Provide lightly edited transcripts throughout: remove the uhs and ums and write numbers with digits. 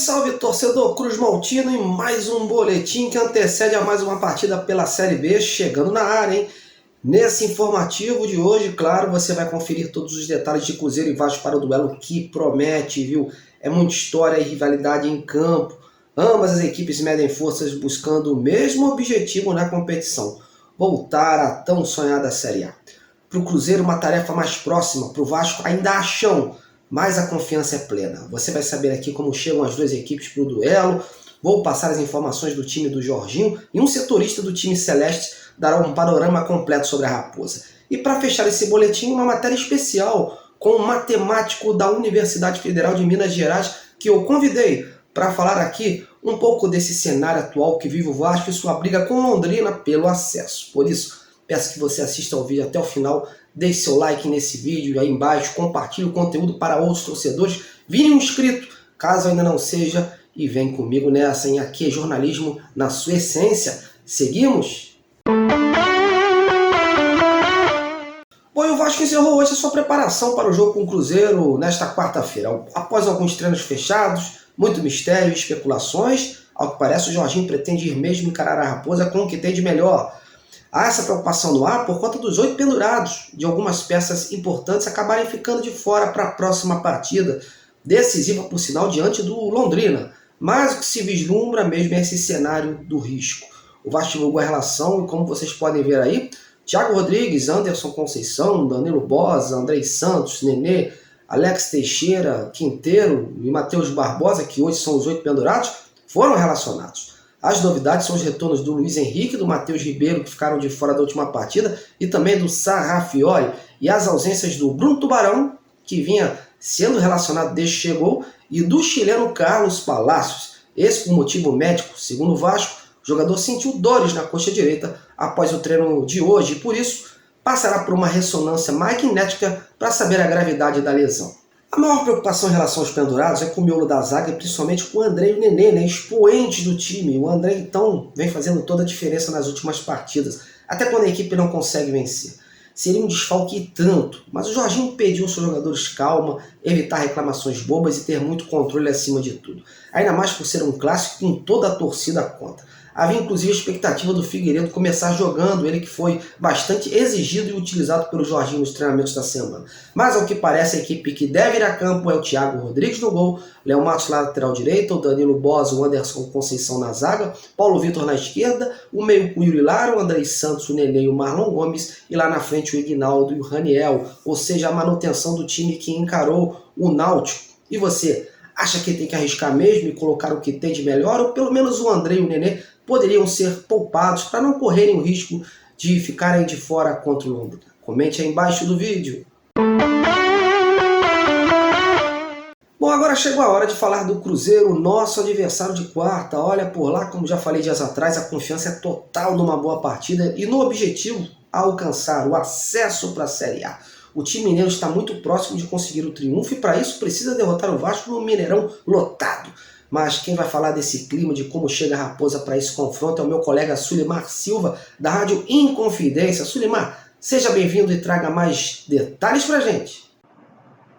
Salve, torcedor Cruz Maltino, e mais um boletim que antecede a mais uma partida pela Série B, chegando na área, hein? Nesse informativo de hoje, claro, você vai conferir todos os detalhes de Cruzeiro e Vasco para o duelo que promete, viu? É muita história e rivalidade em campo. Ambas as equipes medem forças buscando o mesmo objetivo na competição: voltar à tão sonhada Série A. Para o Cruzeiro, uma tarefa mais próxima, para o Vasco ainda há chão, mas a confiança é plena. Você vai saber aqui como chegam as duas equipes para o duelo. Vou passar as informações do time do Jorginho e um setorista do time celeste dará um panorama completo sobre a Raposa. E para fechar esse boletim, uma matéria especial com um matemático da Universidade Federal de Minas Gerais que eu convidei para falar aqui um pouco desse cenário atual que vive o Vasco e sua briga com Londrina pelo acesso. Por isso, peço que você assista ao vídeo até o final, deixe seu like nesse vídeo aí embaixo, compartilhe o conteúdo para outros torcedores, vire um inscrito, caso ainda não seja, e vem comigo nessa, hein? Aqui é jornalismo na sua essência. Seguimos? Bom, e o Vasco encerrou hoje a sua preparação para o jogo com o Cruzeiro nesta quarta-feira. Após alguns treinos fechados, muito mistério e especulações, ao que parece o Jorginho pretende ir mesmo encarar a Raposa com o que tem de melhor. Há essa preocupação no ar por conta dos 8 pendurados, de algumas peças importantes acabarem ficando de fora para a próxima partida, decisiva por sinal diante do Londrina. Mas o que se vislumbra mesmo é esse cenário do risco. O Vasco divulgou a relação e, como vocês podem ver aí, Thiago Rodrigues, Anderson Conceição, Danilo Bosa, Andrei Santos, Nenê, Alex Teixeira, Quinteiro e Matheus Barbosa, que hoje são os 8 pendurados, foram relacionados. As novidades são os retornos do Luiz Henrique e do Matheus Ribeiro, que ficaram de fora da última partida, e também do Sarrafiori, e as ausências do Bruno Tubarão, que vinha sendo relacionado desde que chegou, e do chileno Carlos Palacios. Esse por motivo médico. Segundo o Vasco, o jogador sentiu dores na coxa direita após o treino de hoje, e por isso passará por uma ressonância magnética para saber a gravidade da lesão. A maior preocupação em relação aos pendurados é com o miolo da zaga e principalmente com o André e o Nenê, expoentes do time. O André, então, vem fazendo toda a diferença nas últimas partidas, até quando a equipe não consegue vencer. Seria um desfalque e tanto, mas o Jorginho pediu aos seus jogadores calma, evitar reclamações bobas e ter muito controle acima de tudo. Ainda mais por ser um clássico com toda a torcida contra. Havia inclusive a expectativa do Figueiredo começar jogando, ele que foi bastante exigido e utilizado pelo Jorginho nos treinamentos da semana. Mas ao que parece, a equipe que deve ir a campo é o Thiago Rodrigues no gol, Léo Matos na lateral direita, o Danilo Bosa, o Anderson Conceição na zaga, Paulo Vitor na esquerda, o meio com o Yuri Lara, o Andrei Santos, o Nenê e o Marlon Gomes, e lá na frente o Ignaldo e o Raniel, ou seja, a manutenção do time que encarou o Náutico. E você, acha que tem que arriscar mesmo e colocar o que tem de melhor, ou pelo menos o André e o Nenê poderiam ser poupados para não correrem o risco de ficarem de fora contra o Londrina? Comente aí embaixo do vídeo. Bom, agora chegou a hora de falar do Cruzeiro, nosso adversário de quarta. Olha, por lá, como já falei dias atrás, a confiança é total numa boa partida e no objetivo a alcançar o acesso para a Série A. O time mineiro está muito próximo de conseguir o triunfo e para isso precisa derrotar o Vasco no Mineirão lotado. Mas quem vai falar desse clima, de como chega a Raposa para esse confronto, é o meu colega Sulimar Silva, da Rádio Inconfidência. Sulimar, seja bem-vindo e traga mais detalhes para a gente.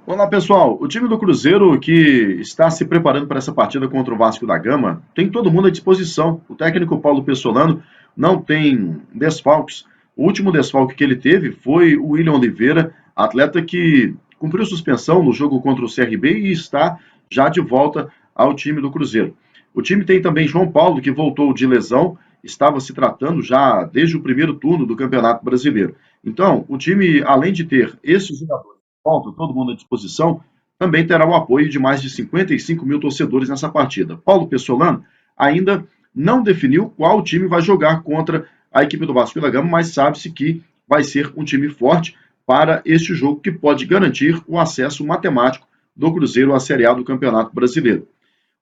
Olá pessoal, o time do Cruzeiro que está se preparando para essa partida contra o Vasco da Gama tem todo mundo à disposição. O técnico Paulo Pessolano não tem desfalques. O último desfalque que ele teve foi o William Oliveira, atleta que cumpriu suspensão no jogo contra o CRB e está já de volta ao time do Cruzeiro. O time tem também João Paulo, que voltou de lesão, estava se tratando já desde o primeiro turno do Campeonato Brasileiro. Então, o time, além de ter esses jogadores de volta, todo mundo à disposição, também terá o apoio de mais de 55 mil torcedores nessa partida. Paulo Pessolano ainda não definiu qual time vai jogar contra a equipe do Vasco da Gama, mas sabe-se que vai ser um time forte para este jogo que pode garantir o acesso matemático do Cruzeiro à Série A do Campeonato Brasileiro.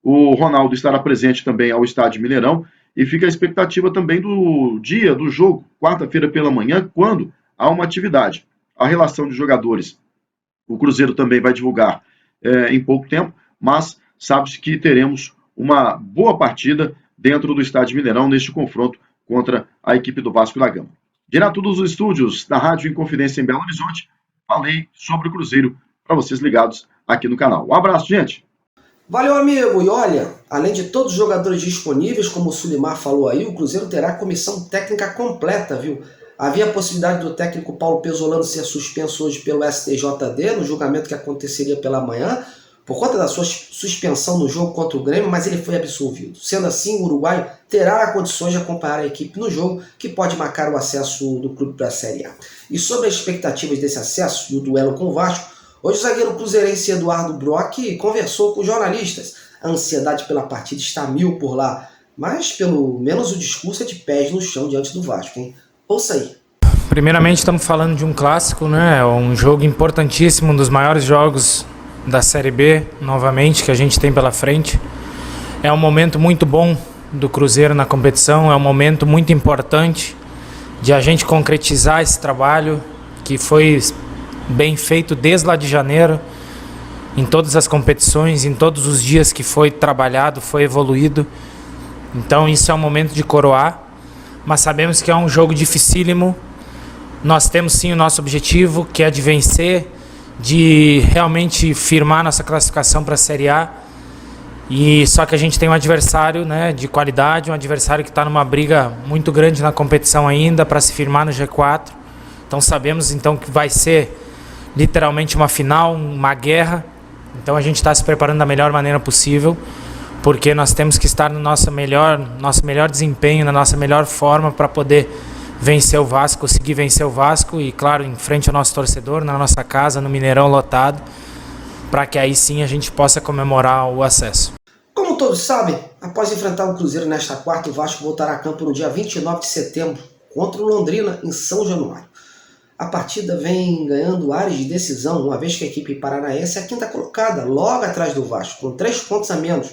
O Ronaldo estará presente também ao Estádio Mineirão e fica a expectativa também do dia do jogo, quarta-feira pela manhã, quando há uma atividade. A relação de jogadores, o Cruzeiro também vai divulgar em pouco tempo, mas sabe-se que teremos uma boa partida dentro do Estádio Mineirão neste confronto contra a equipe do Vasco da Gama. Direto dos estúdios da Rádio Inconfidência em Belo Horizonte, falei sobre o Cruzeiro para vocês ligados aqui no canal. Um abraço, gente! Valeu, amigo! E olha, além de todos os jogadores disponíveis, como o Sulimar falou aí, o Cruzeiro terá comissão técnica completa, viu? Havia a possibilidade do técnico Paulo Pesolano ser suspenso hoje pelo STJD, no julgamento que aconteceria pela manhã, por conta da sua suspensão no jogo contra o Grêmio, mas ele foi absolvido. Sendo assim, o Uruguai terá condições de acompanhar a equipe no jogo, que pode marcar o acesso do clube para a Série A. E sobre as expectativas desse acesso e o duelo com o Vasco, hoje o zagueiro cruzeirense Eduardo Brock conversou com jornalistas. A ansiedade pela partida está a mil por lá, mas pelo menos o discurso é de pés no chão diante do Vasco, hein? Ouça aí. Primeiramente estamos falando de um clássico, né? Um jogo importantíssimo, um dos maiores jogos da Série B, novamente, que a gente tem pela frente. É um momento muito bom do Cruzeiro na competição, é um momento muito importante de a gente concretizar esse trabalho que foi bem feito desde lá de janeiro, em todas as competições, em todos os dias que foi trabalhado, foi evoluído. Então isso é um momento de coroar, mas sabemos que é um jogo dificílimo. Nós temos sim o nosso objetivo, que é de vencer, de realmente firmar nossa classificação para a Série A. E só que a gente tem um adversário, né, de qualidade, um adversário que está numa briga muito grande na competição ainda para se firmar no G4. Então sabemos então que vai ser literalmente uma final, uma guerra. Então a gente está se preparando da melhor maneira possível, porque nós temos que estar no nosso melhor desempenho, na nossa melhor forma para poder vencer o Vasco, conseguir vencer o Vasco e, claro, em frente ao nosso torcedor, na nossa casa, no Mineirão lotado, para que aí sim a gente possa comemorar o acesso. Como todos sabem, após enfrentar o Cruzeiro nesta quarta, o Vasco voltará a campo no dia 29 de setembro contra o Londrina, em São Januário. A partida vem ganhando áreas de decisão, uma vez que a equipe paranaense é a quinta colocada, logo atrás do Vasco, com 3 pontos a menos.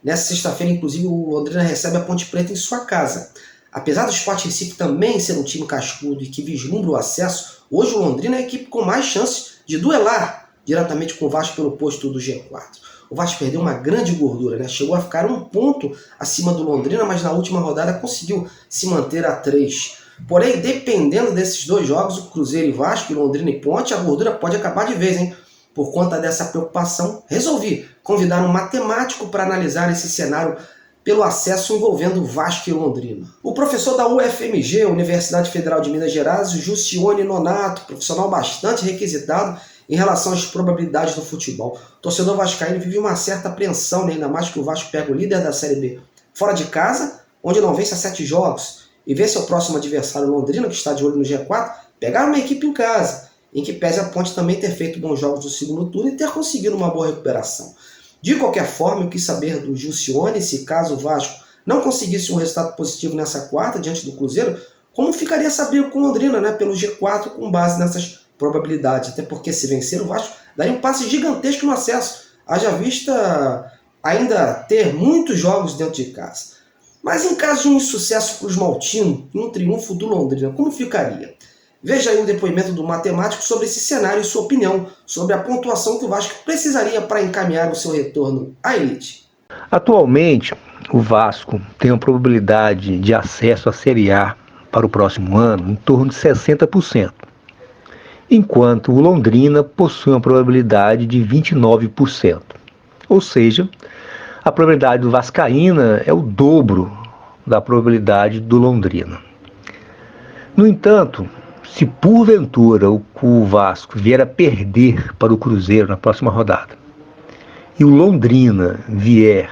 Nessa sexta-feira, inclusive, o Londrina recebe a Ponte Preta em sua casa. Apesar do Sport Recife também ser um time cascudo e que vislumbra o acesso, hoje o Londrina é a equipe com mais chances de duelar diretamente com o Vasco pelo posto do G4. O Vasco perdeu uma grande gordura, né? Chegou a ficar 1 ponto acima do Londrina, mas na última rodada conseguiu se manter a 3. Porém, dependendo desses 2 jogos, o Cruzeiro e Vasco, e Londrina e Ponte, a gordura pode acabar de vez, hein? Por conta dessa preocupação, resolvi convidar um matemático para analisar esse cenário pelo acesso envolvendo Vasco e Londrina. O professor da UFMG, Universidade Federal de Minas Gerais, Jussione Nonato, profissional bastante requisitado em relação às probabilidades do futebol. O torcedor vascaíno vive uma certa apreensão, né? Ainda mais que o Vasco pega o líder da Série B fora de casa, onde não vence há 7 jogos, e vence o próximo adversário Londrina, que está de olho no G4, pegar uma equipe em casa, em que pese a Ponte também ter feito bons jogos no segundo turno e ter conseguido uma boa recuperação. De qualquer forma, eu quis saber do Jussione, se caso o Vasco não conseguisse um resultado positivo nessa quarta, diante do Cruzeiro, como ficaria essa briga com Londrina, né, pelo G4, com base nessas probabilidades. Até porque, se vencer o Vasco, daria um passe gigantesco no acesso, haja vista ainda ter muitos jogos dentro de casa. Mas em caso de um insucesso para os Maltino e um triunfo do Londrina, como ficaria? Veja aí um depoimento do matemático sobre esse cenário e sua opinião sobre a pontuação que o Vasco precisaria para encaminhar o seu retorno à elite. Atualmente, o Vasco tem uma probabilidade de acesso à Série A para o próximo ano em torno de 60%, enquanto o Londrina possui uma probabilidade de 29%. Ou seja, a probabilidade do vascaína é o dobro da probabilidade do Londrina. No entanto, se porventura o Vasco vier a perder para o Cruzeiro na próxima rodada e o Londrina vier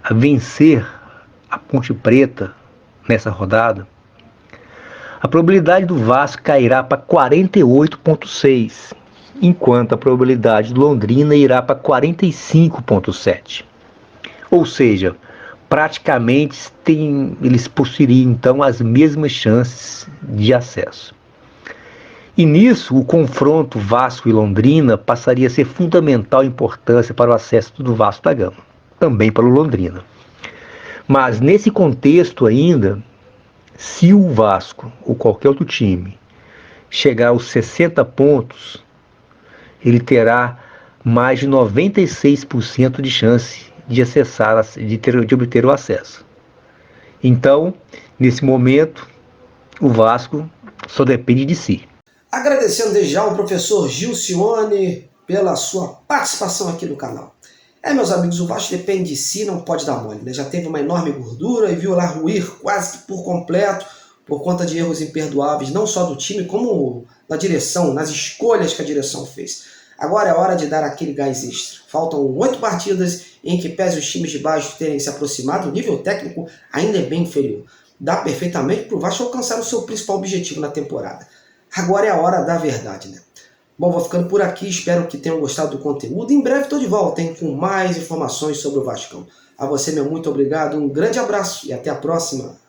a vencer a Ponte Preta nessa rodada, a probabilidade do Vasco cairá para 48,6, enquanto a probabilidade do Londrina irá para 45,7. Ou seja, praticamente eles possuiriam então as mesmas chances de acesso. E nisso, o confronto Vasco e Londrina passaria a ser fundamental importância para o acesso do Vasco da Gama, também para o Londrina. Mas nesse contexto ainda, se o Vasco ou qualquer outro time chegar aos 60 pontos, ele terá mais de 96% de chance de acessar, de obter o acesso. Então, nesse momento, o Vasco só depende de si. Agradecendo desde já ao professor Jussione pela sua participação aqui no canal. Meus amigos, o Vasco depende de si, não pode dar mole, né? Já teve uma enorme gordura e viu lá ruir quase que por completo por conta de erros imperdoáveis, não só do time, como na direção, nas escolhas que a direção fez. Agora é hora de dar aquele gás extra. Faltam 8 partidas em que, pese os times de baixo terem se aproximado, o nível técnico ainda é bem inferior. Dá perfeitamente para o Vasco alcançar o seu principal objetivo na temporada. Agora é a hora da verdade, né? Bom, vou ficando por aqui, espero que tenham gostado do conteúdo. Em breve estou de volta, hein, com mais informações sobre o Vascão. A você, meu muito obrigado, um grande abraço e até a próxima.